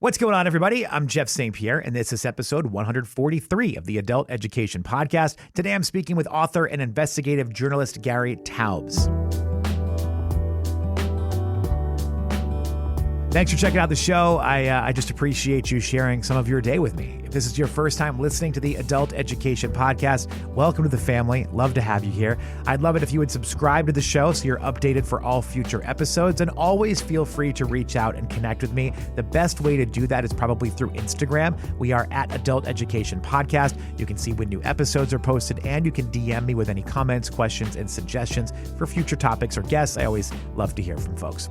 What's going on, everybody? I'm Jeff St. Pierre, and this is episode 143 of the Adult Education Podcast. Today, I'm speaking with author and investigative journalist Gary Taubes. Thanks for checking out the show. I just appreciate you sharing some of your day with me. If this is your first time listening to the Adult Education Podcast, welcome to the family. Love to have you here. I'd love it if you would subscribe to the show so you're updated for all future episodes, and always feel free to reach out and connect with me. The best way to do that is probably through Instagram. We are at Adult Education Podcast. You can see when new episodes are posted, and you can DM me with any comments, questions, and suggestions for future topics or guests. I always love to hear from folks.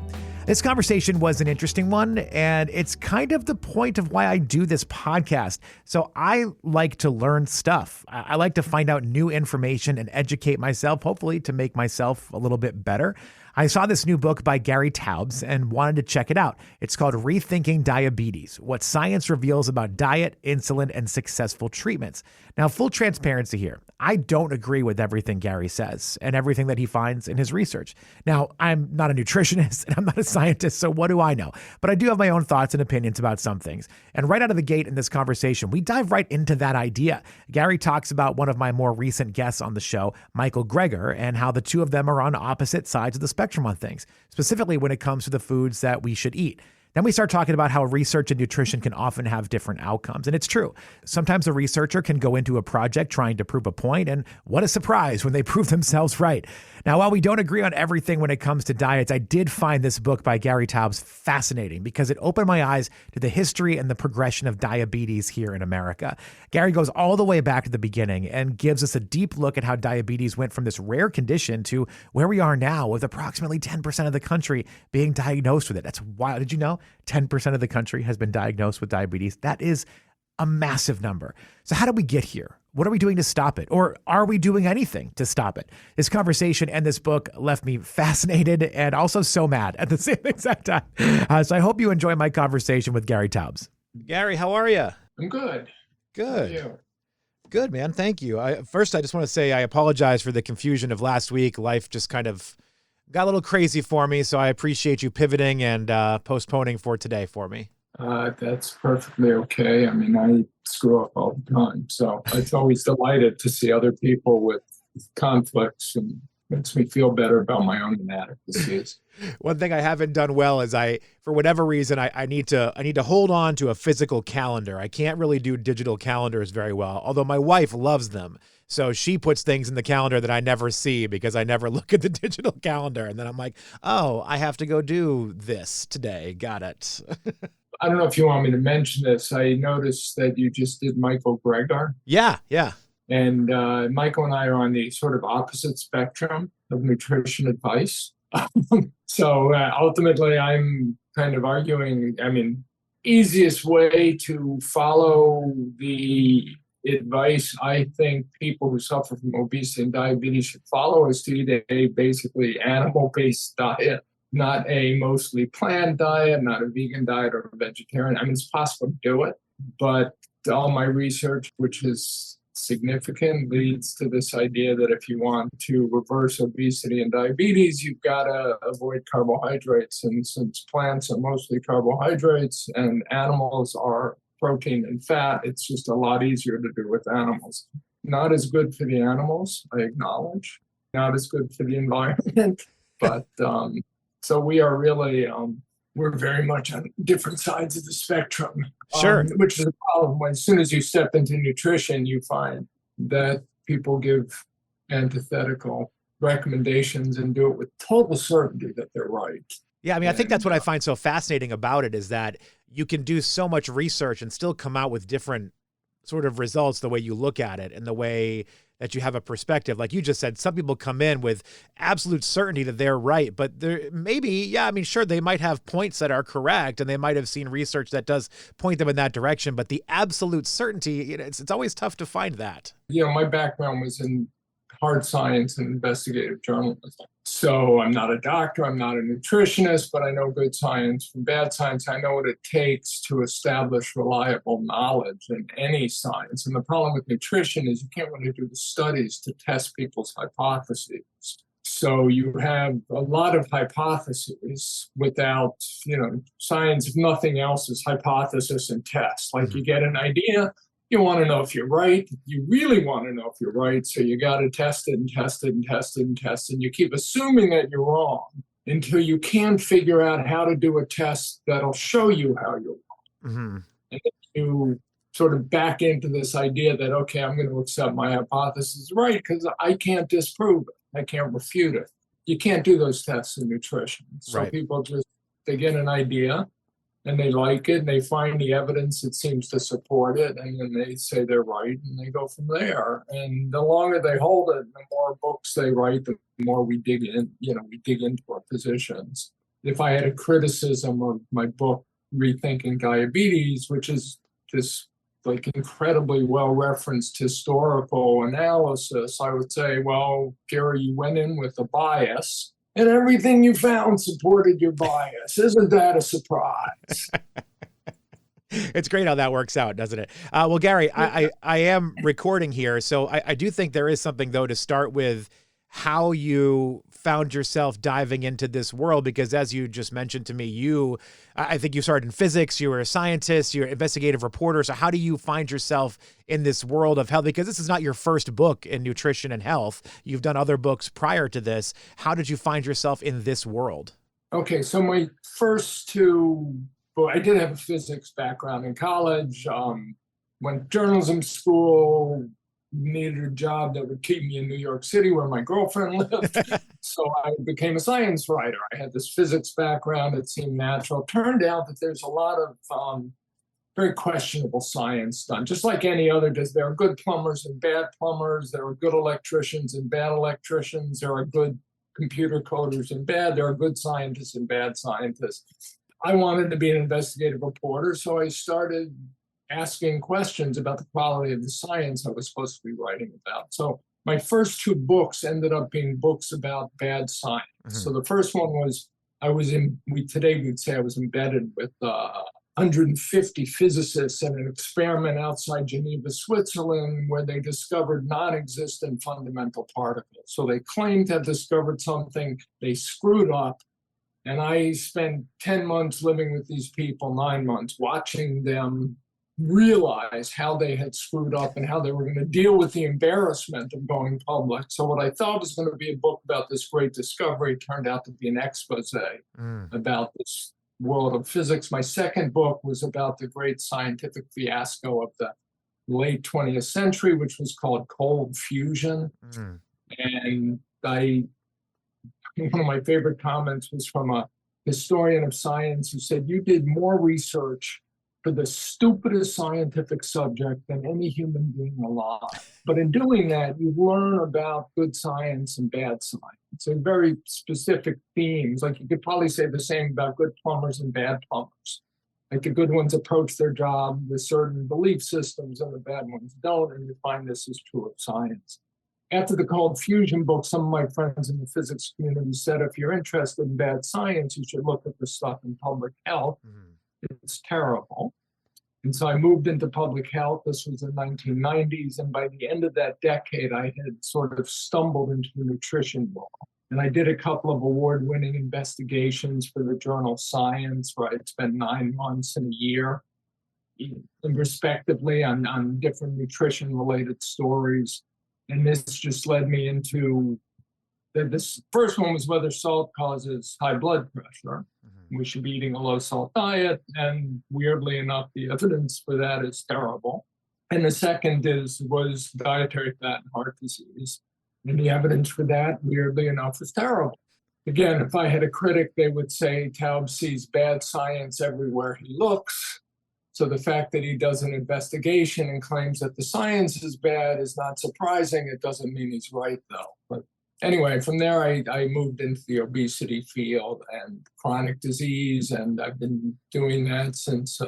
This conversation was an interesting one, and it's kind of the point of why I do this podcast. So I like to learn stuff. I like to find out new information and educate myself, hopefully to make myself a little bit better. I saw this new book by Gary Taubes and wanted to check it out. It's called Rethinking Diabetes: What Science Reveals About Diet, Insulin, and Successful Treatments. Now, full transparency here. I don't agree with everything Gary says and everything that he finds in his research. Now, I'm not a nutritionist and I'm not a scientist, so what do I know? But I do have my own thoughts and opinions about some things. And right out of the gate in this conversation, we dive right into that idea. Gary talks about one of my more recent guests on the show, Michael Greger, and how the two of them are on opposite sides of the spectrum on things, specifically when it comes to the foods that we should eat. Then we start talking about how research and nutrition can often have different outcomes. And it's true. Sometimes a researcher can go into a project trying to prove a point, and what a surprise when they prove themselves right. Now, while we don't agree on everything when it comes to diets, I did find this book by Gary Taubes fascinating because it opened my eyes to the history and the progression of diabetes here in America. Gary goes all the way back to the beginning and gives us a deep look at how diabetes went from this rare condition to where we are now, with approximately 10% of the country being diagnosed with it. That's wild. Did you know 10% of the country has been diagnosed with diabetes? That is a massive number. So how did we get here? What are we doing to stop it? Or are we doing anything to stop it? This conversation and this book left me fascinated and also so mad at the same exact time. So I hope you enjoy my conversation with Gary Taubes. Gary, how are you? I'm good. Good. How are you? Good, man. Thank you. First, I just want to say I apologize for the confusion of last week. Life just kind of got a little crazy for me, so I appreciate you pivoting and postponing for today for me. That's perfectly okay. I mean, I screw up all the time, so it's always delighted to see other people with conflicts, and makes me feel better about my own inadequacies. One thing I haven't done well is for whatever reason, I need to hold on to a physical calendar. I can't really do digital calendars very well, although my wife loves them. So she puts things in the calendar that I never see because I never look at the digital calendar. And then I'm like, oh, I have to go do this today. Got it. I don't know if you want me to mention this. I noticed that you just did Michael Greger. Yeah. And Michael and I are on the sort of opposite spectrum of nutrition advice. So ultimately, I'm kind of arguing, easiest way to follow the advice I think people who suffer from obesity and diabetes should follow is to eat a basically animal-based diet, not a mostly plant diet, not a vegan diet or a vegetarian. It's possible to do it, but all my research, which is significant, leads to this idea that if you want to reverse obesity and diabetes, you've got to avoid carbohydrates. And since plants are mostly carbohydrates and animals are protein and fat, it's just a lot easier to do with animals. Not as good for the animals, I acknowledge. Not as good for the environment. But so we are really, we're very much on different sides of the spectrum. Sure. Which is a problem. As soon as you step into nutrition, you find that people give antithetical recommendations and do it with total certainty that they're right. Yeah, I think that's what I find so fascinating about it, is that you can do so much research and still come out with different sort of results the way you look at it and the way that you have a perspective. Like you just said, some people come in with absolute certainty that they're right, but there maybe, sure, they might have points that are correct and they might have seen research that does point them in that direction, but the absolute certainty, it's always tough to find that. My background was in hard science and investigative journalism. So I'm not a doctor, I'm not a nutritionist, but I know good science from bad science. I know what it takes to establish reliable knowledge in any science. And the problem with nutrition is you can't really do the studies to test people's hypotheses. So you have a lot of hypotheses without, science, if nothing else, is hypothesis and test. Like you get an idea, you want to know if you're right. You really want to know if you're right. So you got to test it and test it and test it and test it. And you keep assuming that you're wrong until you can figure out how to do a test that'll show you how you're wrong. And then you sort of back into this idea that, okay, I'm going to accept my hypothesis is right because I can't disprove it. I can't refute it. You can't do those tests in nutrition. So people they get an idea and they like it and they find the evidence that seems to support it. And then they say they're right and they go from there. And the longer they hold it, the more books they write, the more we dig in, we dig into our positions. If I had a criticism of my book, Rethinking Diabetes, which is this incredibly well-referenced historical analysis, I would say, well, Gary, you went in with a bias and everything you found supported your bias. Isn't that a surprise? It's great how that works out, doesn't it? Well, Gary, I am recording here, so I do think there is something, though, to start with how you found yourself diving into this world, because as you just mentioned to me, I think you started in physics, you were a scientist, you're an investigative reporter. So how do you find yourself in this world of health? Because this is not your first book in nutrition and health. You've done other books prior to this. How did you find yourself in this world? Okay, so my first I did have a physics background in college, went to journalism school, needed a job that would keep me in New York City where my girlfriend lived. So I became a science writer. I had this physics background. It seemed natural. Turned out that there's a lot of very questionable science done. Just like any other, there are good plumbers and bad plumbers. There are good electricians and bad electricians. There are good computer coders and bad. There are good scientists and bad scientists. I wanted to be an investigative reporter, so I started asking questions about the quality of the science I was supposed to be writing about. So my first two books ended up being books about bad science. So the first one was, today we'd say I was embedded with 150 physicists in an experiment outside Geneva, Switzerland, where they discovered non-existent fundamental particles. So they claimed to have discovered something, they screwed up. And I spent 10 months living with these people, 9 months, watching them realize how they had screwed up and how they were going to deal with the embarrassment of going public. So what I thought was going to be a book about this great discovery turned out to be an expose about this world of physics. My second book was about the great scientific fiasco of the late 20th century, which was called cold fusion. And one of my favorite comments was from a historian of science who said, "You did more research for the stupidest scientific subject than any human being alive. But in doing that, you learn about good science and bad science and very specific themes. Like you could probably say the same about good plumbers and bad plumbers. Like the good ones approach their job with certain belief systems and the bad ones don't. And you find this is true of science." After the cold fusion book, some of my friends in the physics community said, if you're interested in bad science, you should look at the stuff in public health. It's terrible. And so I moved into public health. This was the 1990s. And by the end of that decade, I had sort of stumbled into the nutrition world. And I did a couple of award-winning investigations for the journal Science, where I'd spent 9 months and a year, respectively, on different nutrition-related stories. And this just led me into this first one was whether salt causes high blood pressure. We should be eating a low salt diet. And weirdly enough, the evidence for that is terrible. And the second was dietary fat and heart disease. And the evidence for that, weirdly enough, is terrible. Again, if I had a critic, they would say Taubes sees bad science everywhere he looks. So the fact that he does an investigation and claims that the science is bad is not surprising. It doesn't mean he's right, though. But anyway, from there, I moved into the obesity field and chronic disease, and I've been doing that since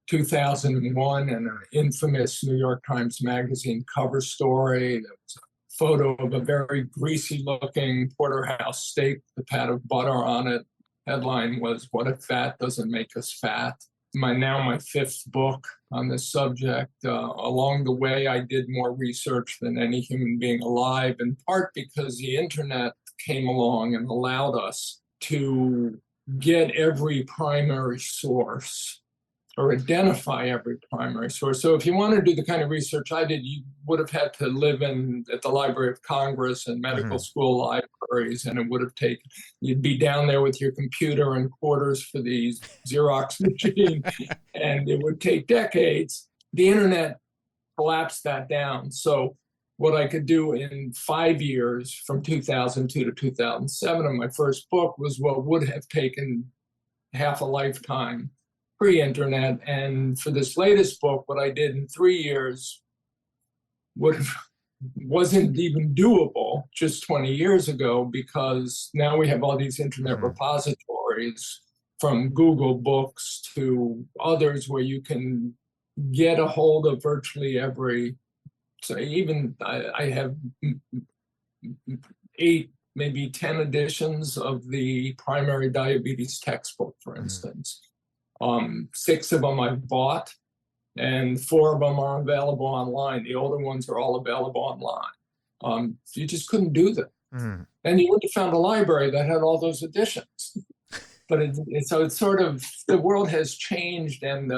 2001, and an infamous New York Times Magazine cover story. There was a photo of a very greasy-looking porterhouse steak with a pat of butter on it. Headline was, "What if fat doesn't make us fat?" My fifth book on this subject. Along the way, I did more research than any human being alive, in part because the internet came along and allowed us to get every primary source or identify every primary source. So if you want to do the kind of research I did, you would have had to live at the Library of Congress and medical school libraries, and it would have taken, you'd be down there with your computer and quarters for the Xerox machine, and it would take decades. The internet collapsed that down. So what I could do in 5 years, from 2002 to 2007, in my first book, was what would have taken half a lifetime pre-internet. And for this latest book, what I did in 3 years wasn't even doable just 20 years ago, because now we have all these internet repositories, from Google Books to others, where you can get a hold of virtually every. So even I have 8, maybe 10 editions of the primary diabetes textbook, for instance. 6 of them I've bought, and 4 of them are available online. The older ones are all available online. You just couldn't do them. And you would have found a library that had all those editions. But so it's sort of, the world has changed, and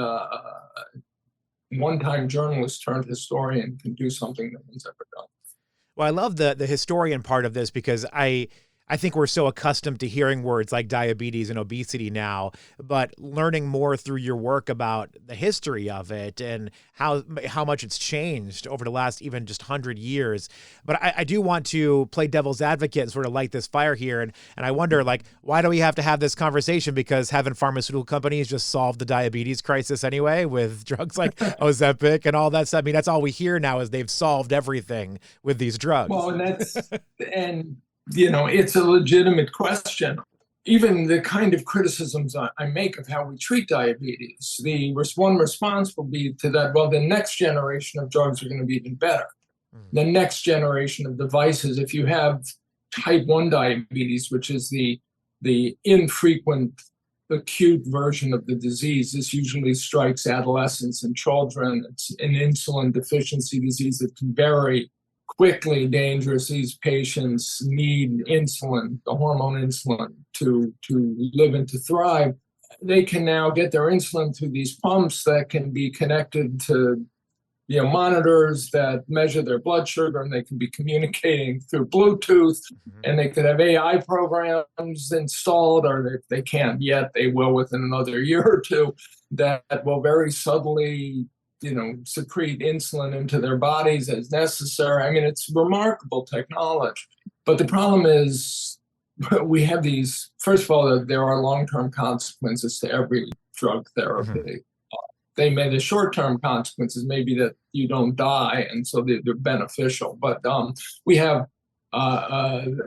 one-time journalist turned historian can do something no one's ever done. Well, I love the historian part of this, because I think we're so accustomed to hearing words like diabetes and obesity now, but learning more through your work about the history of it and how much it's changed over the last even just 100 years. But I do want to play devil's advocate and sort of light this fire here. And I wonder, like, why do we have to have this conversation? Because haven't pharmaceutical companies just solved the diabetes crisis anyway with drugs like Ozempic and all that stuff? I mean, that's all we hear now, is they've solved everything with these drugs. Well, and it's a legitimate question. Even the kind of criticisms I make of how we treat diabetes, one response will be to that, well, the next generation of drugs are going to be even better. The next generation of devices, if you have type 1 diabetes, which is the infrequent acute version of the disease, this usually strikes adolescents and children. It's an insulin deficiency disease that can vary quickly dangerous. These patients need insulin, the hormone insulin, to live and to thrive. They can now get their insulin through these pumps that can be connected to monitors that measure their blood sugar, and they can be communicating through Bluetooth, and they could have AI programs installed, or if they can't yet, they will within another year or two, that will very subtly secrete insulin into their bodies as necessary. I mean, it's remarkable technology. But the problem is, we have these, first of all, there are long-term consequences to every drug therapy. The short-term consequences may be that you don't die, and so they're beneficial. But we have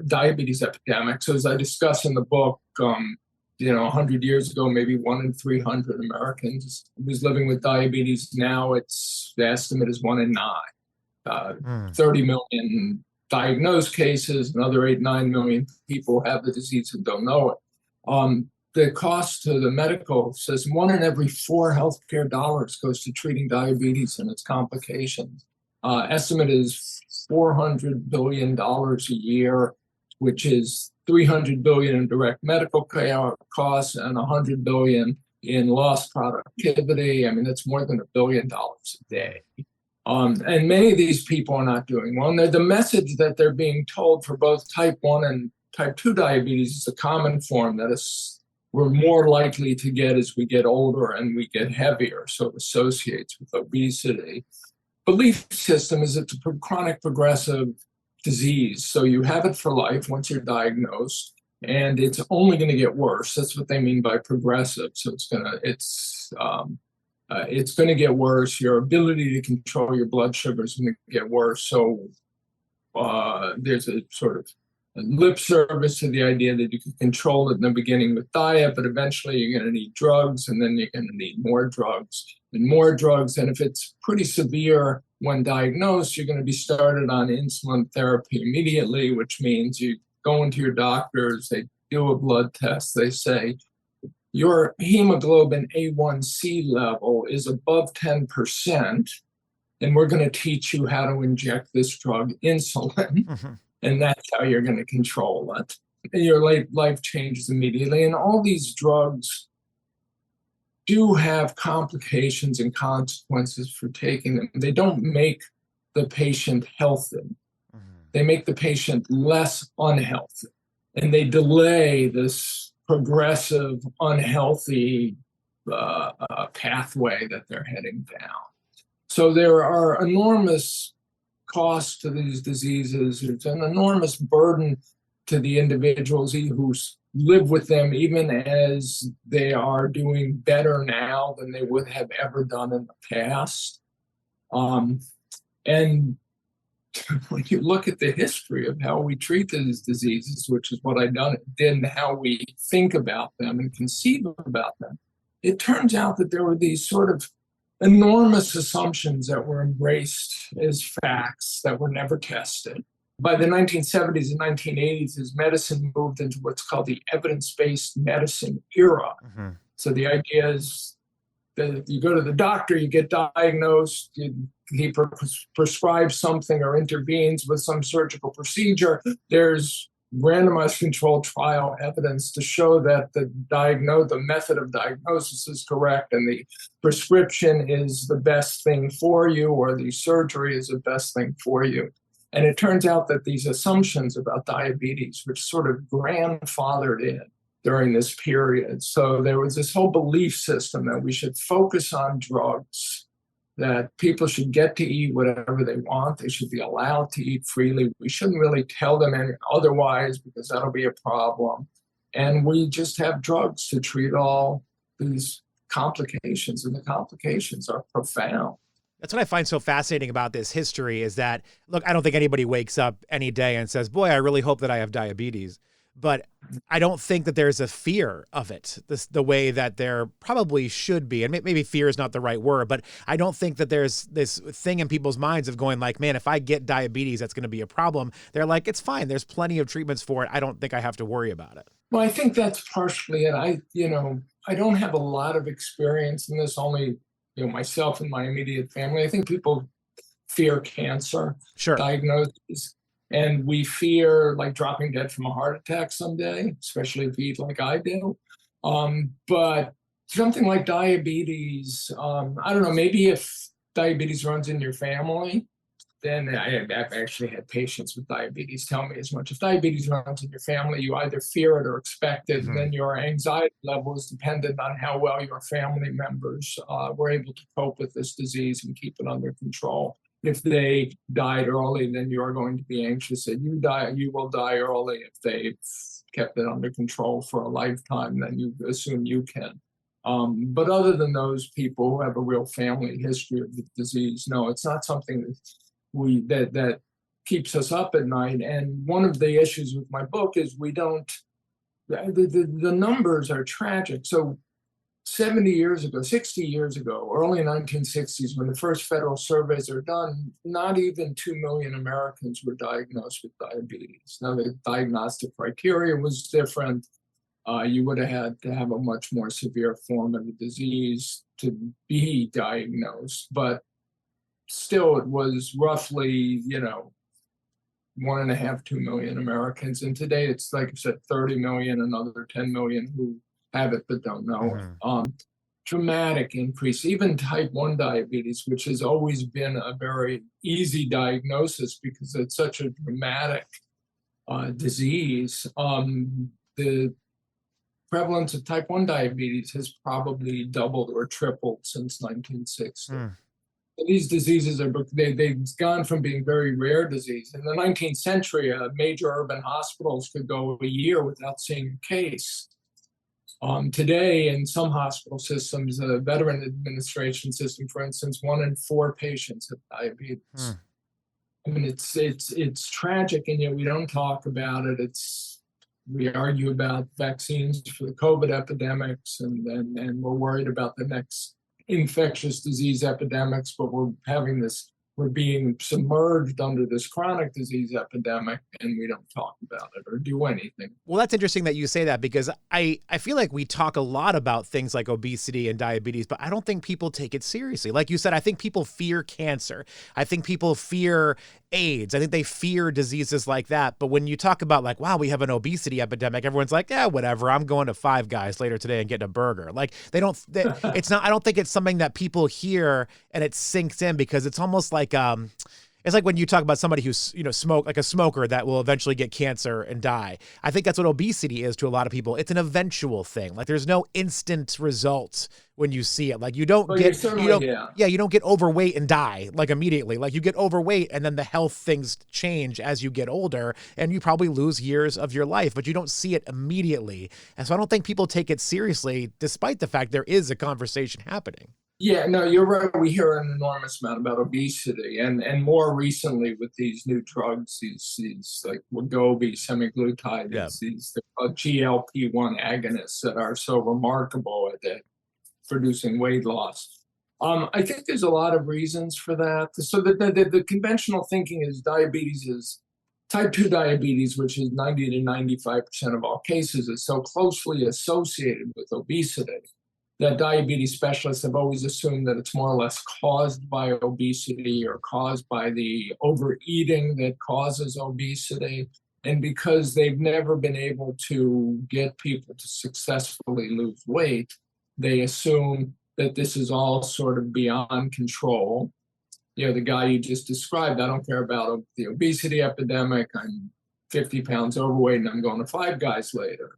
diabetes epidemic. So as I discuss in the book, 100 years ago, maybe 1 in 300 Americans was living with diabetes. Now the estimate is 1 in 9. 30 million diagnosed cases, another 8-9 million people have the disease and don't know it. The cost to the medical system, 1 in every 4 healthcare dollars goes to treating diabetes and its complications. Estimate is $400 billion a year, which is $300 billion in direct medical care costs and $100 billion in lost productivity. I mean, that's more than $1 billion a day. And many of these people are not doing well. And the message that they're being told for both type 1 and type 2 diabetes is a common form that we're more likely to get as we get older and we get heavier, so it associates with obesity. Belief system is it's a chronic progressive disease. So you have it for life once you're diagnosed, and it's only going to get worse. That's what they mean by progressive. So it's going to get worse. Your ability to control your blood sugar is going to get worse. So there's a sort of lip service to the idea that you can control it in the beginning with diet, but eventually you're going to need drugs, and then you're going to need more drugs and more drugs. And if it's pretty severe when diagnosed, you're going to be started on insulin therapy immediately, which means you go into your doctors, they do a blood test, they say, your hemoglobin A1C level is above 10%, and we're going to teach you how to inject this drug, insulin. And that's how you're going to control it. And your life changes immediately. And all these drugs do have complications and consequences for taking them. They don't make the patient healthy. They make the patient less unhealthy. And they delay this progressive, unhealthy pathway that they're heading down. So there are enormous costs to these diseases. It's an enormous burden to the individuals who live with them, even as they are doing better now than they would have ever done in the past. And when you look at the history of how we treat these diseases, which is what I did, and how we think about them and conceive about them, it turns out that there were these sort of enormous assumptions that were embraced as facts that were never tested. By the 1970s and 1980s, as medicine moved into what's called the evidence-based medicine era. So the idea is that you go to the doctor, you get diagnosed, he prescribes something or intervenes with some surgical procedure. There's randomized controlled trial evidence to show that the method of diagnosis is correct and the prescription is the best thing for you, or the surgery is the best thing for you. And it turns out that these assumptions about diabetes, which sort of grandfathered in during this period. So there was this whole belief system that we should focus on drugs, that people should get to eat whatever they want. They should be allowed to eat freely. We shouldn't really tell them otherwise, because that'll be a problem. And we just have drugs to treat all these complications, and the complications are profound. That's what I find so fascinating about this history is that, look, I don't think anybody wakes up any day and says, boy, I really hope that I have diabetes. But I don't think that there's a fear of it the way that there probably should be. And maybe fear is not the right word, but I don't think that there's this thing in people's minds of going like, man, if I get diabetes, that's going to be a problem. They're like, it's fine. There's plenty of treatments for it. I don't think I have to worry about it. Well, I think that's partially it. I don't have a lot of experience in this, only myself and my immediate family. I think people fear cancer diagnosis, and we fear like dropping dead from a heart attack someday, especially if you eat like I do. But something like diabetes, I don't know, maybe if diabetes runs in your family, then I've actually had patients with diabetes tell me as much. If diabetes runs in your family, you either fear it or expect it, and then your anxiety level is dependent on how well your family members were able to cope with this disease and keep it under control. If they died early, then you are going to be anxious that you will die early. If they've kept it under control for a lifetime, then you assume you can. But other than those people who have a real family history of the disease, no, it's not something that keeps us up at night. And one of the issues with my book is the numbers are tragic. So 60 years ago, early 1960s, when the first federal surveys are done, not even 2 million Americans were diagnosed with diabetes. Now, the diagnostic criteria was different. You would have had to have a much more severe form of the disease to be diagnosed. But still, it was roughly, 1.5, 2 million Americans. And today it's, like I said, 30 million, another 10 million who have it but don't know it. Dramatic increase. Even type 1 diabetes, which has always been a very easy diagnosis because it's such a dramatic disease. The prevalence of type 1 diabetes has probably doubled or tripled since 1960. These diseases they've gone from being very rare disease. In the 19th century, major urban hospitals could go a year without seeing a case. Today, in some hospital systems, the Veteran Administration system, for instance, 1 in 4 patients have diabetes. I mean, it's tragic, and yet we don't talk about it. We argue about vaccines for the COVID epidemics, and we're worried about the next infectious disease epidemics, but we're being submerged under this chronic disease epidemic, and we don't talk about it or do anything. Well, that's interesting that you say that, because I feel like we talk a lot about things like obesity and diabetes, but I don't think people take it seriously. Like you said, I think people fear cancer. I think people fear AIDS. I think they fear diseases like that. But when you talk about like, wow, we have an obesity epidemic, everyone's like, yeah, whatever. I'm going to Five Guys later today and getting a burger. Like it's not, I don't think it's something that people hear and it sinks in, because it's almost like, it's like when you talk about somebody who's, like a smoker that will eventually get cancer and die. I think that's what obesity is to a lot of people. It's an eventual thing. Like there's no instant results when you see it. Like you don't you don't get overweight and die like immediately. Like you get overweight and then the health things change as you get older, and you probably lose years of your life, but you don't see it immediately. And so I don't think people take it seriously, despite the fact there is a conversation happening. Yeah, no, you're right. We hear an enormous amount about obesity, and more recently with these new drugs, these like Wegovy, semaglutide, these GLP-1 agonists that are so remarkable at producing weight loss. I think there's a lot of reasons for that. So the conventional thinking is diabetes is type 2 diabetes, which is 90 to 95% of all cases, is so closely associated with obesity that diabetes specialists have always assumed that it's more or less caused by obesity or caused by the overeating that causes obesity. And because they've never been able to get people to successfully lose weight, they assume that this is all sort of beyond control. The guy you just described, I don't care about the obesity epidemic. I'm 50 pounds overweight and I'm going to Five Guys later.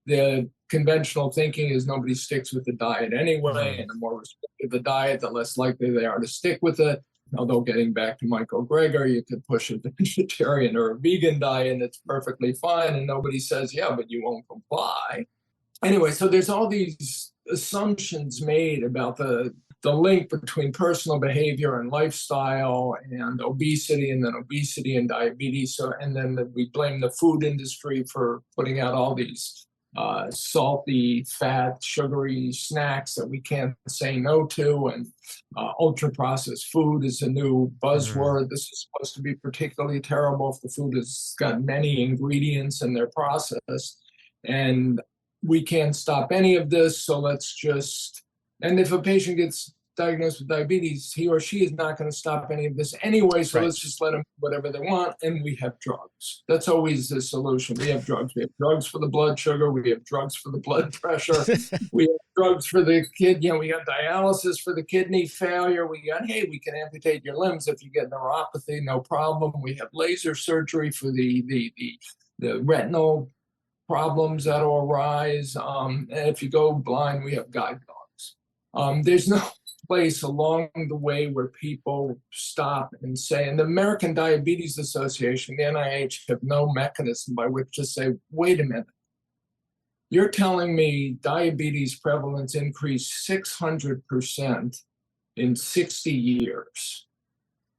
The conventional thinking is nobody sticks with the diet anyway, and the more restrictive the diet, the less likely they are to stick with it. Although getting back to Michael Greger, you could push a vegetarian or a vegan diet and it's perfectly fine, and nobody says, yeah, but you won't comply. Anyway, so there's all these assumptions made about the link between personal behavior and lifestyle and obesity, and then obesity and diabetes. And then we blame the food industry for putting out all these salty, fat, sugary snacks that we can't say no to, and ultra-processed food is a new buzzword. This is supposed to be particularly terrible if the food has got many ingredients in their process, and we can't stop any of this, so let's just... And if a patient gets diagnosed with diabetes, he or she is not going to stop any of this anyway, so let's just let them do whatever they want, and we have drugs. That's always the solution. We have drugs. We have drugs for the blood sugar. We have drugs for the blood pressure. We have drugs for the we got dialysis for the kidney failure. We can amputate your limbs if you get neuropathy, no problem. We have laser surgery for the retinal problems that will arise. And if you go blind, we have guide dogs. There's no place along the way where people stop and say, and the American Diabetes Association, the NIH, have no mechanism by which to say, wait a minute, you're telling me diabetes prevalence increased 600% in 60 years.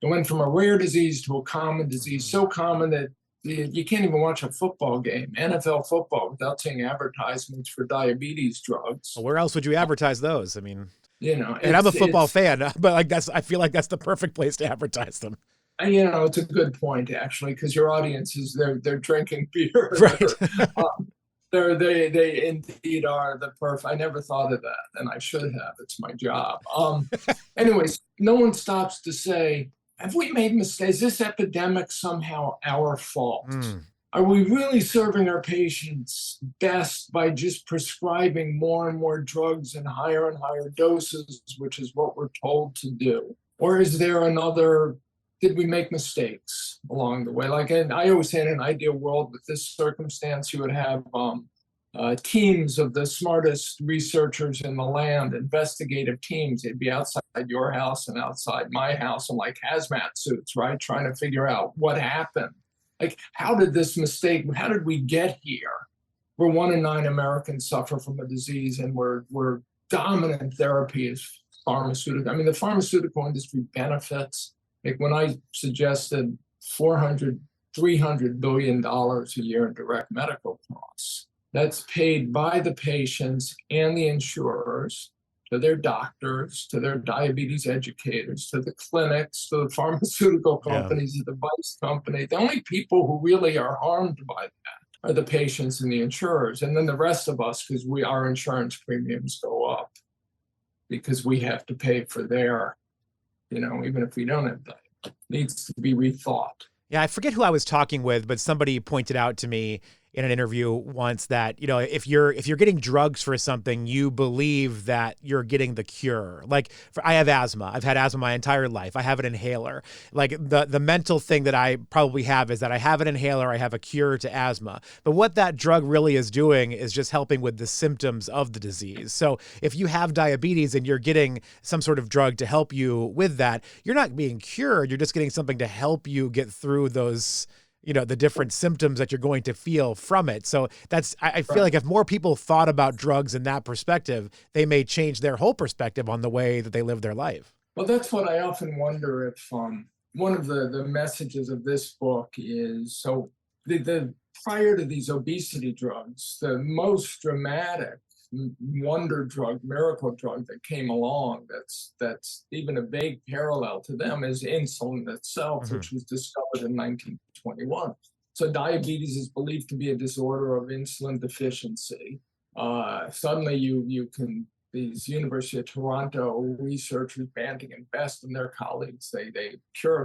It went from a rare disease to a common disease, so common that you can't even watch a football game, NFL football, without seeing advertisements for diabetes drugs. Well, where else would you advertise those? I mean, and I'm a football fan, but I feel like that's the perfect place to advertise them. It's a good point, actually, because your audience is they're drinking beer. Right. They indeed are the perfect. I never thought of that, and I should have. It's my job. Anyways, no one stops to say, have we made mistakes? Is this epidemic somehow our fault? Are we really serving our patients best by just prescribing more and more drugs in higher and higher doses, which is what we're told to do? Or is there did we make mistakes along the way? I always say in an ideal world with this circumstance, you would have teams of the smartest researchers in the land, investigative teams. They'd be outside your house and outside my house in like hazmat suits, right? Trying to figure out what happened. Like, how did we get here? Where 1 in 9 Americans suffer from a disease, and we're dominant therapy is pharmaceutical. I mean, the pharmaceutical industry benefits. Like when I suggested $300 billion a year in direct medical costs, that's paid by the patients and the insurers to their doctors, to their diabetes educators, to the clinics, to the pharmaceutical companies, the device company. The only people who really are harmed by that are the patients and the insurers. And then the rest of us, because our insurance premiums go up because we have to pay for their, even if we don't have diabetes. needs to be rethought. Yeah, I forget who I was talking with, but somebody pointed out to me in an interview once that, if you're getting drugs for something, you believe that you're getting the cure. Like I have asthma. I've had asthma my entire life. I have an inhaler. Like the mental thing that I probably have is that I have an inhaler, I have a cure to asthma. But what that drug really is doing is just helping with the symptoms of the disease. So if you have diabetes and you're getting some sort of drug to help you with that, you're not being cured. You're just getting something to help you get through those, the different symptoms that you're going to feel from it. So I feel like if more people thought about drugs in that perspective, they may change their whole perspective on the way that they live their life. Well, that's what I often wonder if one of the messages of this book is, so the prior to these obesity drugs, the most dramatic wonder drug, miracle drug that came along that's even a vague parallel to them is insulin itself, which was discovered in 1921. So diabetes is believed to be a disorder of insulin deficiency. Suddenly these University of Toronto researchers, Banting and Best and their colleagues, they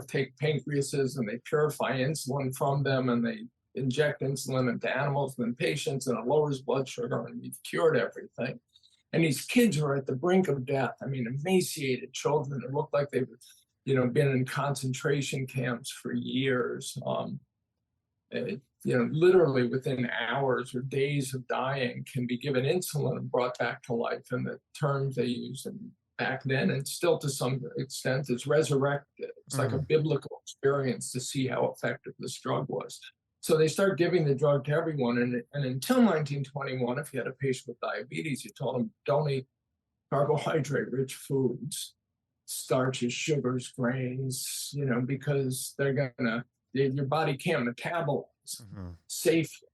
take pancreases and they purify insulin from them, and they inject insulin into animals and patients, and it lowers blood sugar, and we've cured everything. And these kids are at the brink of death. I mean, emaciated children that look like they've, been in concentration camps for years. Literally within hours or days of dying, can be given insulin and brought back to life. And the terms they used back then, and still to some extent, is resurrected. It's like a biblical experience to see how effective this drug was. So they start giving the drug to everyone. And until 1921, if you had a patient with diabetes, you told them, don't eat carbohydrate-rich foods, starches, sugars, grains, because your body can't metabolize safely.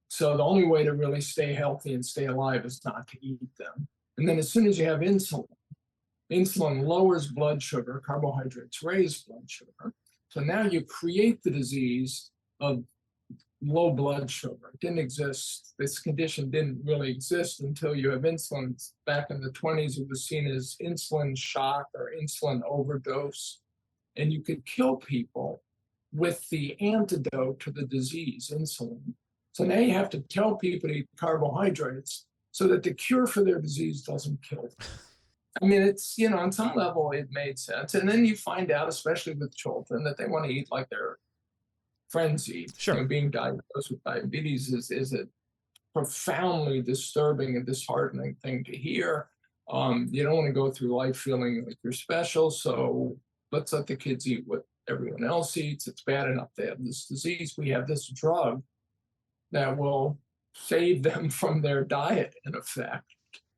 So the only way to really stay healthy and stay alive is not to eat them. And then as soon as you have insulin lowers blood sugar, carbohydrates raise blood sugar. So now you create the disease of low blood sugar. It didn't exist. This condition didn't really exist until you have insulin. Back in the 20s, it was seen as insulin shock or insulin overdose. And you could kill people with the antidote to the disease, insulin. So now you have to tell people to eat carbohydrates so that the cure for their disease doesn't kill them. I mean, it's, on some level, it made sense. And then you find out, especially with children, that they want to eat like their friends eat. Sure. Being diagnosed with diabetes is a profoundly disturbing and disheartening thing to hear. You don't want to go through life feeling like you're special, so let's let the kids eat what everyone else eats. It's bad enough they have this disease. We have this drug that will save them from their diet, in effect.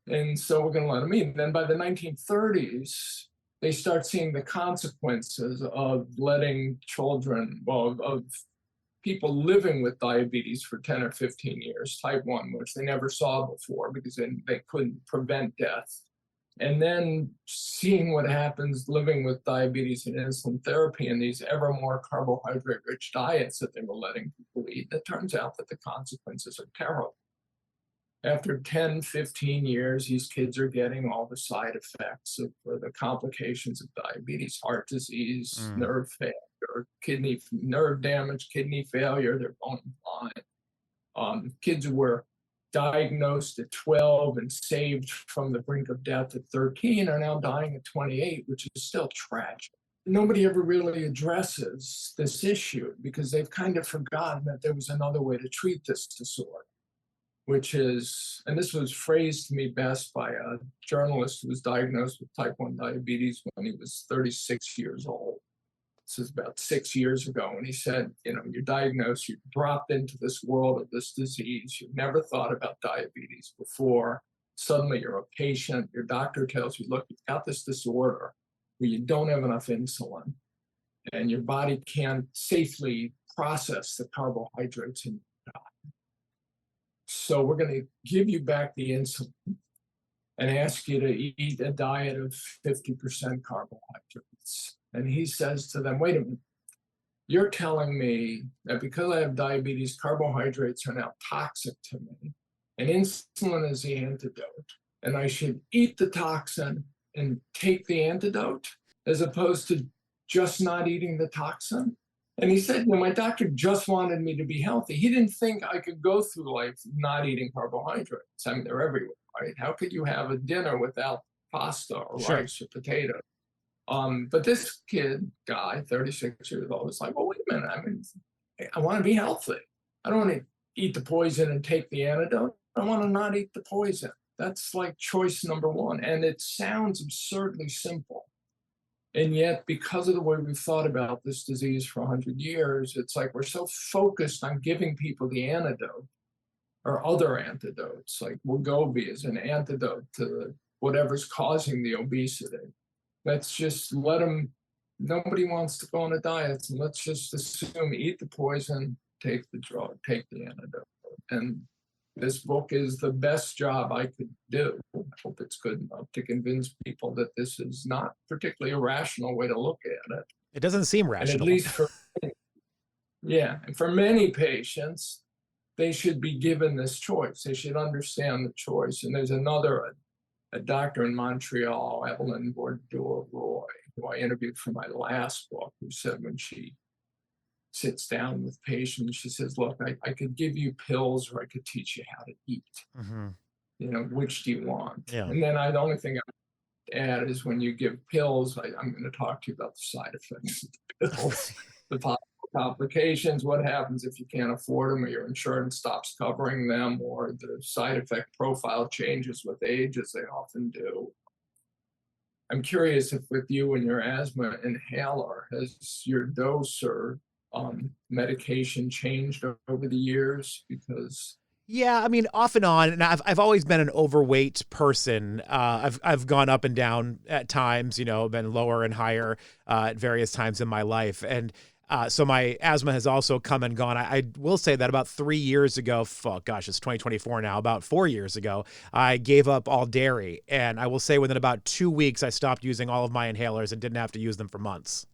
And so we're going to let them eat. Then by the 1930s, they start seeing the consequences of letting children, of people living with diabetes for 10 or 15 years, type 1, which they never saw before because they couldn't prevent death. And then seeing what happens living with diabetes and insulin therapy and these ever more carbohydrate-rich diets that they were letting people eat, it turns out that the consequences are terrible. After 10, 15 years, these kids are getting all the side effects of the complications of diabetes, heart disease, nerve failure, nerve damage, kidney failure, they're going blind. Kids who were diagnosed at 12 and saved from the brink of death at 13 are now dying at 28, which is still tragic. Nobody ever really addresses this issue because they've kind of forgotten that there was another way to treat this disorder, which is, and this was phrased to me best by a journalist who was diagnosed with type 1 diabetes when he was 36 years old. This is about 6 years ago. And he said, you're diagnosed, you're dropped into this world of this disease. You've never thought about diabetes before. Suddenly you're a patient. Your doctor tells you, look, you've got this disorder where you don't have enough insulin and your body can't safely process the carbohydrates in your diet. So we're going to give you back the insulin and ask you to eat a diet of 50% carbohydrates. And he says to them, wait a minute, you're telling me that because I have diabetes, carbohydrates are now toxic to me, and insulin is the antidote, and I should eat the toxin and take the antidote, as opposed to just not eating the toxin. And he said, my doctor just wanted me to be healthy. He didn't think I could go through life not eating carbohydrates. I mean, they're everywhere, right? How could you have a dinner without pasta or Sure. rice or potato? But this guy, 36 years old, was like, well, wait a minute. I mean, I want to be healthy. I don't want to eat the poison and take the antidote. I want to not eat the poison. That's like choice number one. And it sounds absurdly simple. And yet, because of the way we've thought about this disease for 100 years, it's like we're so focused on giving people the antidote or other antidotes, like Wegovy is an antidote to whatever's causing the obesity. Let's just let them, nobody wants to go on a diet. So let's just assume eat the poison, take the drug, take the antidote. And this book is the best job I could do. I hope it's good enough to convince people that this is not particularly a rational way to look at it. It doesn't seem rational. And at least and for many patients, they should be given this choice. They should understand the choice. And there's a doctor in Montreal, Evelyn Bordeaux-Roy, who I interviewed for my last book, who said when she sits down with patients, she says, look, I could give you pills or I could teach you how to eat. Mm-hmm. Which do you want? Yeah. And then the only thing I would add is when you give pills, I'm going to talk to you about the side effects of the pills, the possible complications, what happens if you can't afford them or your insurance stops covering them or the side effect profile changes with age, as they often do. I'm curious if with you and your asthma inhaler, has your dose or medication changed over the years? Because yeah, I mean, off and on, and I've always been an overweight person. I've gone up and down at times, been lower and higher at various times in my life, and so my asthma has also come and gone. I will say that about 3 years ago, it's 2024 now, about 4 years ago, I gave up all dairy, and I will say within about 2 weeks, I stopped using all of my inhalers and didn't have to use them for months.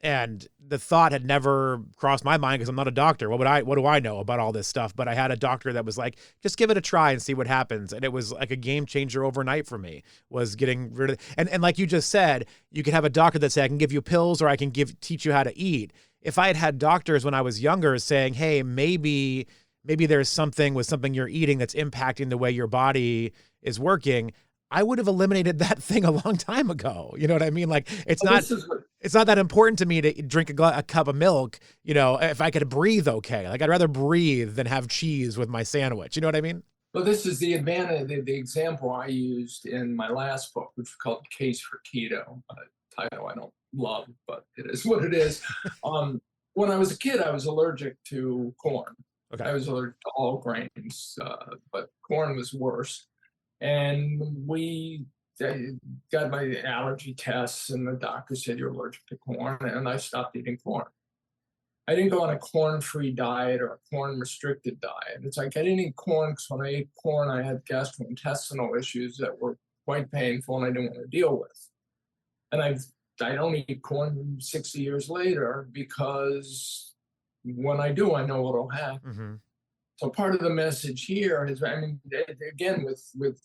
And the thought had never crossed my mind because I'm not a doctor. What do I know about all this stuff? But I had a doctor that was like, just give it a try and see what happens. And it was like a game changer overnight for me, was getting rid of and like you just said, you could have a doctor that say, I can give you pills or I can teach you how to eat. If I had doctors when I was younger saying, hey, maybe there's something with something you're eating that's impacting the way your body is working, I would have eliminated that thing a long time ago. You know what I mean? Like it's not that important to me to drink a cup of milk, if I could breathe okay. Like I'd rather breathe than have cheese with my sandwich. You know what I mean? Well, this is the advantage, the example I used in my last book, which is called Case For Keto, a title I don't love, but it is what it is. When I was a kid, I was allergic to corn. Okay. I was allergic to all grains, but corn was worse. And we got my allergy tests and the doctor said you're allergic to corn, and I stopped eating corn. I didn't go on a corn-free diet or a corn-restricted diet. It's like I didn't eat corn because when I ate corn, I had gastrointestinal issues that were quite painful and I didn't want to deal with. And I don't eat corn 60 years later because when I do, I know what'll happen. Mm-hmm. So part of the message here is, again, with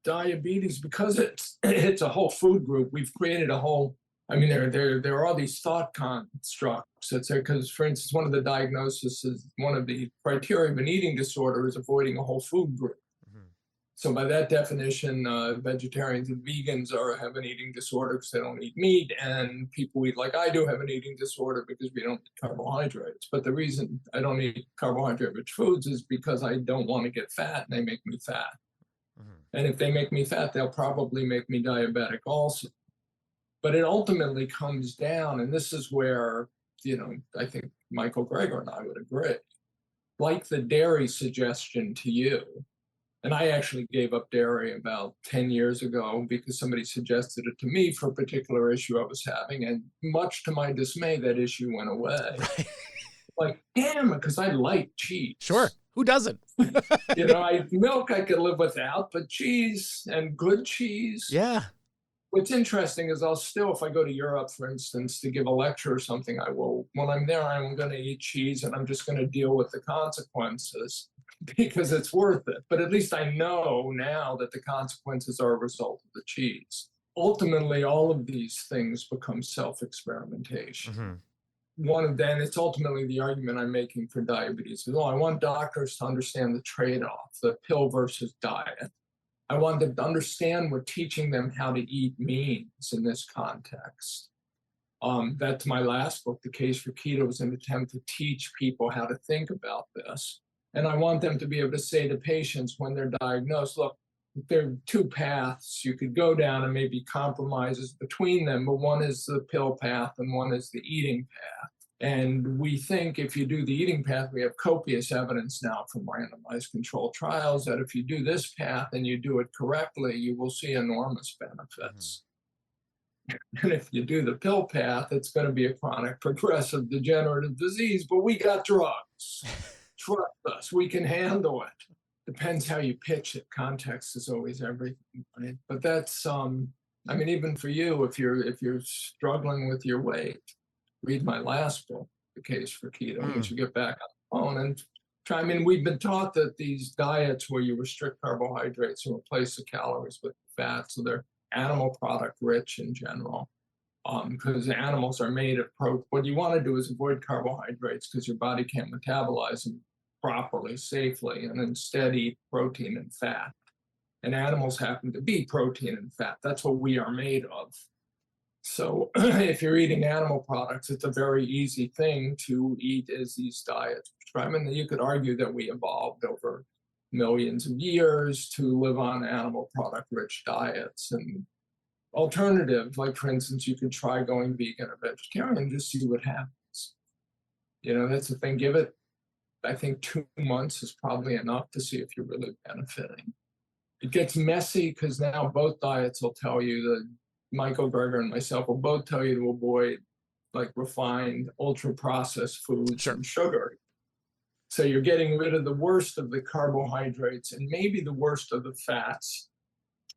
diabetes, because it's a whole food group, we've created a whole, there are all these thought constructs. It's because, for instance, one of the diagnoses is one of the criteria of an eating disorder is avoiding a whole food group. Mm-hmm. So by that definition, vegetarians and vegans have an eating disorder because they don't eat meat, and people who eat like I do have an eating disorder because we don't eat carbohydrates. But the reason I don't eat carbohydrate-rich foods is because I don't want to get fat, and they make me fat. Mm-hmm. And if they make me fat, they'll probably make me diabetic also. But it ultimately comes down, and this is where, I think Michael Greger and I would agree, like the dairy suggestion to you. And I actually gave up dairy about 10 years ago because somebody suggested it to me for a particular issue I was having. And much to my dismay, that issue went away. Like, damn, because I like cheese. Sure. Who doesn't? Milk I could live without, but cheese and good cheese. Yeah. What's interesting is I'll still, if I go to Europe, for instance, to give a lecture or something, when I'm there, I'm going to eat cheese and I'm just going to deal with the consequences because it's worth it. But at least I know now that the consequences are a result of the cheese. ultimately, all of these things become self-experimentation. Mm-hmm. Then it's ultimately the argument I'm making for diabetes. I want doctors to understand the trade-off, the pill versus diet. I want them to understand what teaching them how to eat means in this context. That's my last book, The Case for Keto, was an attempt to teach people how to think about this. And I want them to be able to say to patients when they're diagnosed, look, there are two paths you could go down and maybe compromises between them, but one is the pill path and one is the eating path. And we think if you do the eating path, we have copious evidence now from randomized controlled trials that if you do this path and you do it correctly, you will see enormous benefits. And if you do the pill path, it's going to be a chronic progressive degenerative disease, but we got drugs. Trust us, we can handle it. Depends how you pitch it. Context is always everything, right? But that's, even for you, if you're struggling with your weight, read my last book, The Case for Keto, which you get back on the phone and try. We've been taught that these diets where you restrict carbohydrates and replace the calories with fat, so they're animal product rich in general, because animals are made of protein. What you want to do is avoid carbohydrates because your body can't metabolize them properly, safely, and instead eat protein and fat. And animals happen to be protein and fat. That's what we are made of. So if you're eating animal products, it's a very easy thing to eat as these diets. You could argue that we evolved over millions of years to live on animal product rich diets. And alternative, like for instance, you could try going vegan or vegetarian and just see what happens. That's the thing. Give it, I think 2 months is probably enough to see if you're really benefiting. It gets messy because now both diets will tell you that Michael Greger and myself will both tell you to avoid like refined, ultra processed foods and sugar. So you're getting rid of the worst of the carbohydrates and maybe the worst of the fats.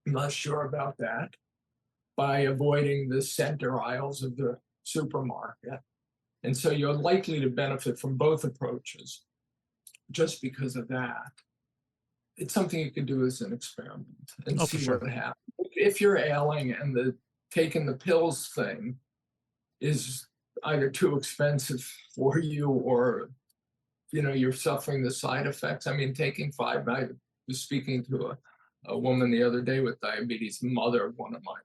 I'm not sure about that, by avoiding the center aisles of the supermarket. And so you're likely to benefit from both approaches just because of that. It's something you can do as an experiment and see what happens. If you're ailing and taking the pills thing is either too expensive for you or you're suffering the side effects. Taking 5, I was speaking to a woman the other day with diabetes, mother of one of my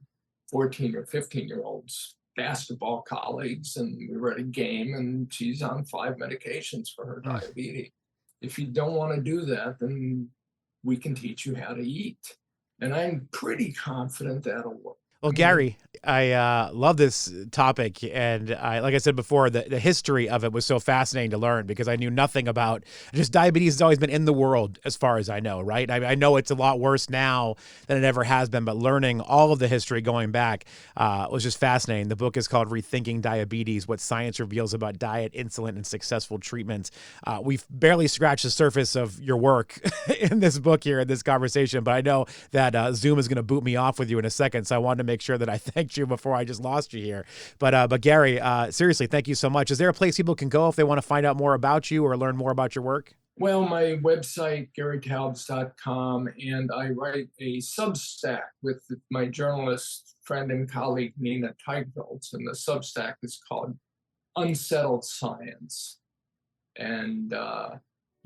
14 or 15-year-olds basketball colleagues, and we were at a game and she's on 5 medications for her diabetes. If you don't want to do that, then we can teach you how to eat. And I'm pretty confident that'll work. Well, Gary, I love this topic. And like I said before, the history of it was so fascinating to learn because I knew nothing about just diabetes has always been in the world as far as I know, right? I know it's a lot worse now than it ever has been, but learning all of the history going back was just fascinating. The book is called Rethinking Diabetes, What Science Reveals About Diet, Insulin, and Successful Treatments. We've barely scratched the surface of your work in this book here in this conversation, but I know that Zoom is going to boot me off with you in a second, so I wanted to make sure that I thanked you before I just lost you here. But Gary, seriously, thank you so much. Is there a place people can go if they want to find out more about you or learn more about your work? Well, my website, GaryTaubes.com, and I write a Substack with my journalist friend and colleague, Nina Teigholz, and the Substack is called Unsettled Science. And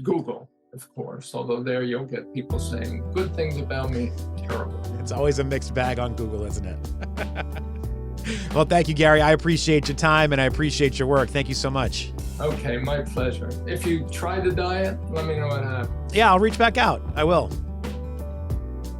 Google, of course, although there you'll get people saying good things about me, terrible. It's always a mixed bag on Google, isn't it? Well, thank you, Gary. I appreciate your time and I appreciate your work. Thank you so much. Okay, my pleasure. If you try the diet, let me know what happens. Yeah, I'll reach back out. I will.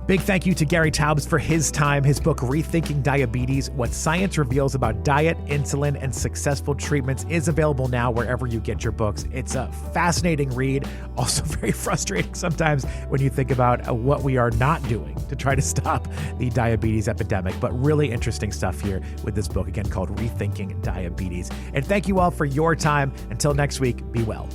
Big thank you to Gary Taubes for his time. His book, Rethinking Diabetes, What Science Reveals About Diet, Insulin, and Successful Treatments is available now wherever you get your books. It's a fascinating read, also very frustrating sometimes when you think about what we are not doing to try to stop the diabetes epidemic, but really interesting stuff here with this book, again, called Rethinking Diabetes. And thank you all for your time. Until next week, be well.